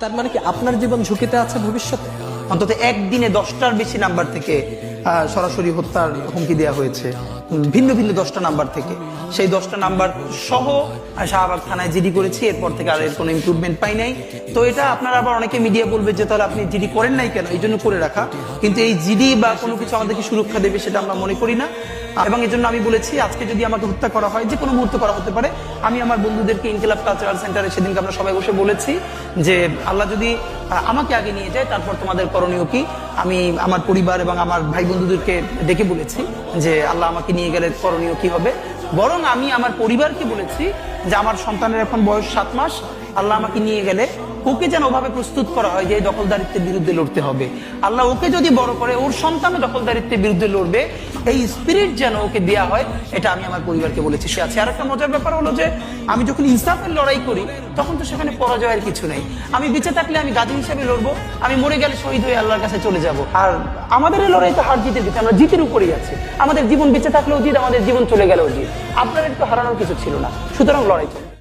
তার মানে কি আপনার জীবন ঝুঁকিতে আছে ভবিষ্যতে? অন্তত একদিনে 10টার বেশি নাম্বার থেকে সরাসরি হত্যার হুমকি দেওয়া হয়েছে, ভিন্ন ভিন্ন 10টা নাম্বার থেকে। সেই 10টা নাম্বার সহ শাহবাগ থানায় জিডি করেছি, এরপর থেকে আর এর কোনো ইমপ্রুভমেন্ট পাই নাই। তো এটা আপনারা আবার অনেকে মিডিয়া বলবে যে তাহলে আপনি জিডি করেন নাই কেন, এই জন্য করে রাখা। কিন্তু এই জিডি বা কোনো কিছু আমাদেরকে সুরক্ষা দেবে সেটা আমরা মনে করি না। এবং এই জন্য আমি বলেছি আজকে যদি আমাকে হত্যা করা হয়, যে কোনো মুহূর্তে করা হতে পারে। আমি আমার বন্ধুদেরকে ইনকিলাব কালচারাল সেন্টারে সেদিনকে আমরা সবাই বসে বলেছি যে আল্লাহ যদি আমাকে আগে নিয়ে যায় তারপর তোমাদের করণীয় কি। আমি আমার পরিবার এবং আমার ভাই বন্ধুদেরকে ডেকে বলেছি যে আল্লাহ আমাকে নিয়ে গেলে করণীয় কি হবে। বরং আমি আমার পরিবারকে বলেছি যে আমার সন্তানের এখন বয়স 7 মাস, আল্লাহ আমাকে নিয়ে গেলে ওকে যেন ওভাবে প্রস্তুত করা হয় যে এই দখলদারিত্বের বিরুদ্ধে লড়তে হবে। আল্লাহ ওকে যদি বড় করে ওর সন্তানও দখলদারিত্বের বিরুদ্ধে লড়বে, এই স্পিরিট যেন ওকে দেয়া হয়, এটা আমি আমার পরিবারকে বলেছি। সে আছে। আর একটা মজার ব্যাপার হলো যে আমি যখন ইনসাফের লড়াই করি তখন তো সেখানে পরাজয়ের কিছু নেই। আমি বেঁচে থাকলে আমি গাজী হিসেবে লড়বো, আমি মরে গেলে শহীদ হয়ে আল্লাহর কাছে চলে যাব। আর আমাদের এই লড়াই তো হার জিতের ভিতরে, আমরা জিতের উপরেই আছি। আমাদের জীবন বেঁচে থাকলেও জিত, আমাদের জীবন চলে গেলেও জিত। আপনার একটু হারানোর কিছু ছিল না, সুতরাং লড়াই চলে।